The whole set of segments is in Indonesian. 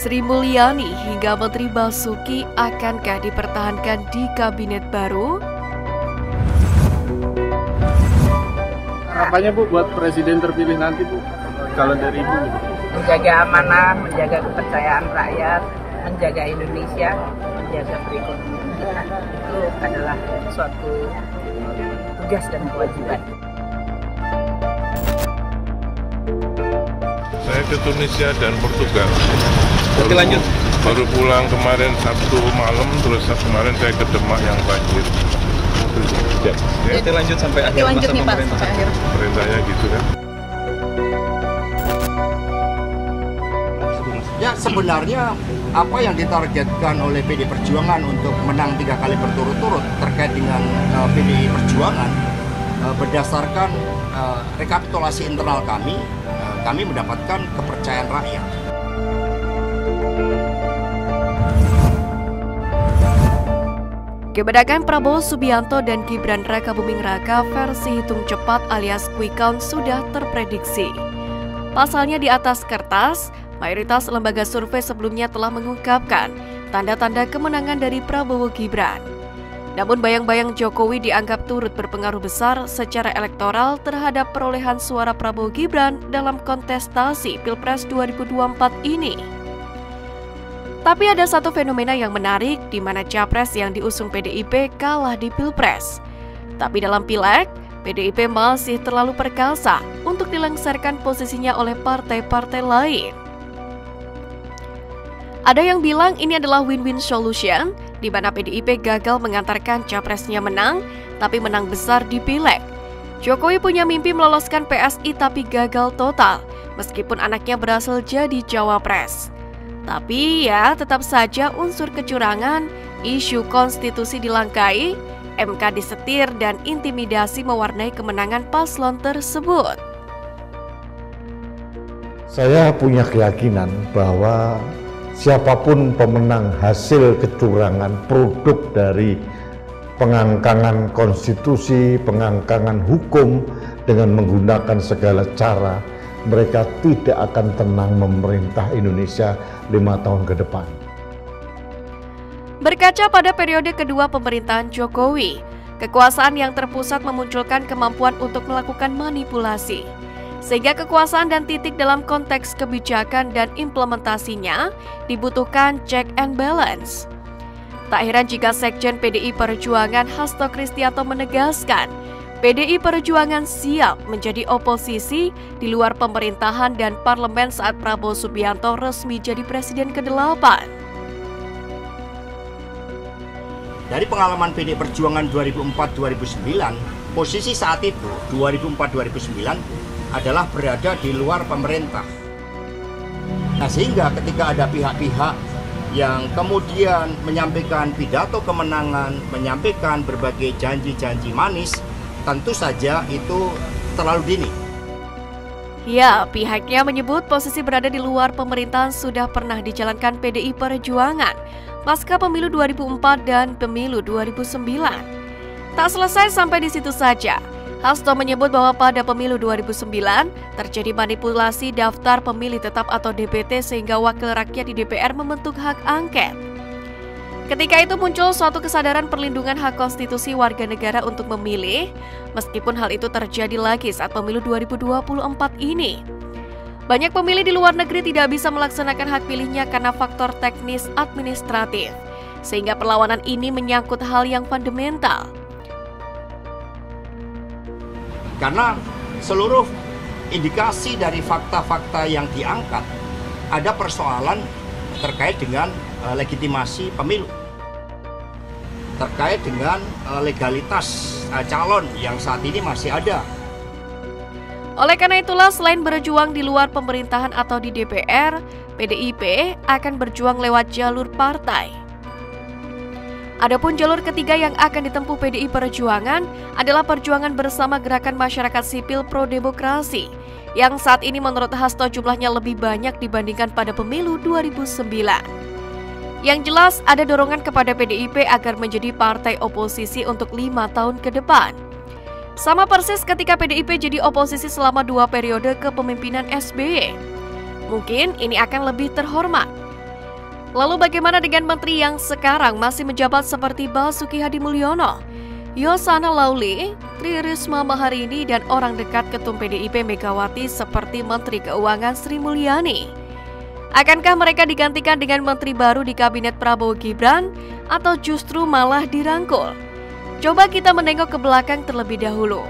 Sri Mulyani hingga Menteri Basuki akankah dipertahankan di kabinet baru? Harapannya Bu buat presiden terpilih nanti Bu, kalau dari Ibu? Menjaga amanah, menjaga kepercayaan rakyat, menjaga Indonesia, menjaga perekonomian kita. Itu adalah suatu tugas dan kewajiban. Saya ke Tunisia dan Portugal. Baru pulang kemarin Sabtu malam, terus kemarin saya ke Demak yang banjir. Nanti lanjut sampai akhir masa pemerintahan. Perintahnya gitu kan. Ya sebenarnya apa yang ditargetkan oleh PDI Perjuangan untuk menang 3 kali berturut-turut terkait dengan PDI Perjuangan berdasarkan rekapitulasi internal kami mendapatkan kepercayaan rakyat. Kebedakan Prabowo Subianto dan Gibran Rakabuming Raka versi hitung cepat alias quick count sudah terprediksi. Pasalnya di atas kertas, mayoritas lembaga survei sebelumnya telah mengungkapkan tanda-tanda kemenangan dari Prabowo Gibran. Namun bayang-bayang Jokowi dianggap turut berpengaruh besar secara elektoral terhadap perolehan suara Prabowo Gibran dalam kontestasi Pilpres 2024 ini. Tapi ada satu fenomena yang menarik di mana capres yang diusung PDIP kalah di Pilpres. Tapi dalam Pileg, PDIP masih terlalu perkasa untuk dilengsarkan posisinya oleh partai-partai lain. Ada yang bilang ini adalah win-win solution, di mana PDIP gagal mengantarkan capresnya menang, tapi menang besar di Pileg. Jokowi punya mimpi meloloskan PSI tapi gagal total, meskipun anaknya berhasil jadi cawapres. Tapi ya tetap saja unsur kecurangan, isu konstitusi dilangkai, MK disetir dan intimidasi mewarnai kemenangan paslon tersebut. Saya punya keyakinan bahwa siapapun pemenang hasil kecurangan produk dari pengangkangan konstitusi, pengangkangan hukum dengan menggunakan segala cara, mereka tidak akan tenang memerintah Indonesia 5 tahun ke depan. Berkaca pada periode kedua pemerintahan Jokowi, kekuasaan yang terpusat memunculkan kemampuan untuk melakukan manipulasi. Sehingga kekuasaan dan titik dalam konteks kebijakan dan implementasinya dibutuhkan check and balance. Tak heran jika Sekjen PDI Perjuangan Hasto Kristianto menegaskan PDI Perjuangan siap menjadi oposisi di luar pemerintahan dan parlemen saat Prabowo Subianto resmi jadi presiden ke-8. Dari pengalaman PDI Perjuangan 2004-2009, posisi saat itu 2004-2009 adalah berada di luar pemerintah. Nah, sehingga ketika ada pihak-pihak yang kemudian menyampaikan pidato kemenangan, menyampaikan berbagai janji-janji manis, tentu saja itu terlalu dini. Ya, pihaknya menyebut posisi berada di luar pemerintahan sudah pernah dijalankan PDI Perjuangan pasca pemilu 2004 dan pemilu 2009. Tak selesai sampai di situ saja. Hasto menyebut bahwa pada pemilu 2009 terjadi manipulasi daftar pemilih tetap atau DPT sehingga wakil rakyat di DPR membentuk hak angket. Ketika itu muncul suatu kesadaran perlindungan hak konstitusi warga negara untuk memilih, meskipun hal itu terjadi lagi saat pemilu 2024 ini. Banyak pemilih di luar negeri tidak bisa melaksanakan hak pilihnya karena faktor teknis administratif, sehingga perlawanan ini menyangkut hal yang fundamental. Karena seluruh indikasi dari fakta-fakta yang diangkat, ada persoalan terkait dengan legitimasi pemilu, terkait dengan legalitas calon yang saat ini masih ada. Oleh karena itulah, selain berjuang di luar pemerintahan atau di DPR, PDIP akan berjuang lewat jalur partai. Adapun jalur ketiga yang akan ditempuh PDI Perjuangan adalah perjuangan bersama gerakan masyarakat sipil pro-demokrasi, yang saat ini menurut Hasto jumlahnya lebih banyak dibandingkan pada pemilu 2009. Yang jelas ada dorongan kepada PDIP agar menjadi partai oposisi untuk 5 tahun ke depan. Sama persis ketika PDIP jadi oposisi selama 2 periode kepemimpinan SBY. Mungkin ini akan lebih terhormat. Lalu bagaimana dengan menteri yang sekarang masih menjabat seperti Basuki Hadimulyono, Yasona Lauli, Tri Risma Maharini, dan orang dekat Ketum PDIP Megawati seperti Menteri Keuangan Sri Mulyani? Akankah mereka digantikan dengan menteri baru di kabinet Prabowo Gibran atau justru malah dirangkul? Coba kita menengok ke belakang terlebih dahulu.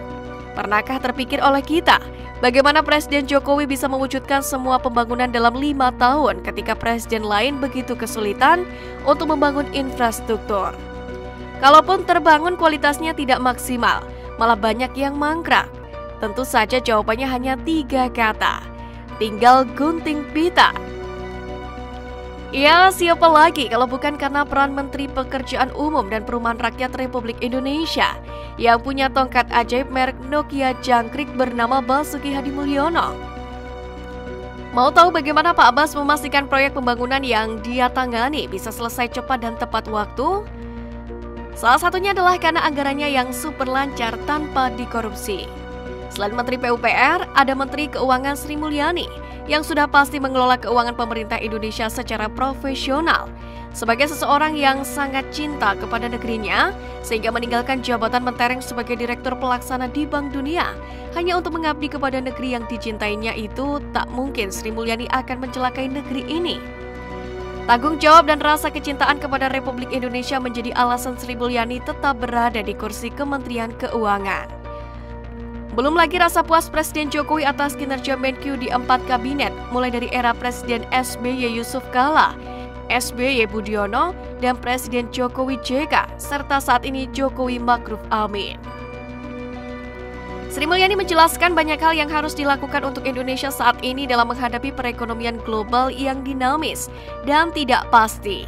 Pernahkah terpikir oleh kita bagaimana Presiden Jokowi bisa mewujudkan semua pembangunan dalam 5 tahun ketika presiden lain begitu kesulitan untuk membangun infrastruktur? Kalaupun terbangun kualitasnya tidak maksimal, malah banyak yang mangkrak. Tentu saja jawabannya hanya 3 kata. Tinggal gunting pita. Ya, siapa lagi kalau bukan karena peran Menteri Pekerjaan Umum dan Perumahan Rakyat Republik Indonesia yang punya tongkat ajaib merek Nokia jangkrik bernama Basuki Hadimulyono. Mau tahu bagaimana Pak Bas memastikan proyek pembangunan yang dia tangani bisa selesai cepat dan tepat waktu? Salah satunya adalah karena anggarannya yang super lancar tanpa dikorupsi. Selain Menteri PUPR, ada Menteri Keuangan Sri Mulyani yang sudah pasti mengelola keuangan pemerintah Indonesia secara profesional. Sebagai seseorang yang sangat cinta kepada negerinya, sehingga meninggalkan jabatan mentereng sebagai Direktur Pelaksana di Bank Dunia hanya untuk mengabdi kepada negeri yang dicintainya itu, tak mungkin Sri Mulyani akan mencelakai negeri ini. Tanggung jawab dan rasa kecintaan kepada Republik Indonesia menjadi alasan Sri Mulyani tetap berada di kursi Kementerian Keuangan. Belum lagi rasa puas Presiden Jokowi atas kinerja Menkyu di 4 kabinet, mulai dari era Presiden SBY Yusuf Kala, SBY Budiono, dan Presiden Jokowi JK, serta saat ini Jokowi Ma'ruf Amin. Sri Mulyani menjelaskan banyak hal yang harus dilakukan untuk Indonesia saat ini dalam menghadapi perekonomian global yang dinamis dan tidak pasti.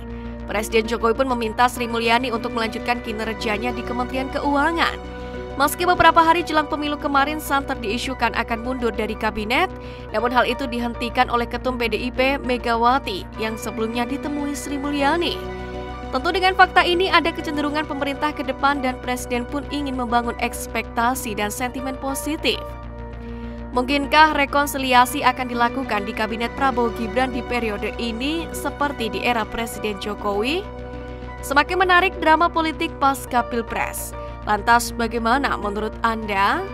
Presiden Jokowi pun meminta Sri Mulyani untuk melanjutkan kinerjanya di Kementerian Keuangan. Meski beberapa hari jelang pemilu kemarin santer diisukan akan mundur dari kabinet, namun hal itu dihentikan oleh Ketum PDIP Megawati yang sebelumnya ditemui Sri Mulyani. Tentu dengan fakta ini ada kecenderungan pemerintah ke depan dan Presiden pun ingin membangun ekspektasi dan sentimen positif. Mungkinkah rekonsiliasi akan dilakukan di kabinet Prabowo Gibran di periode ini seperti di era Presiden Jokowi? Semakin menarik drama politik pasca Pilpres. Lantas bagaimana menurut Anda?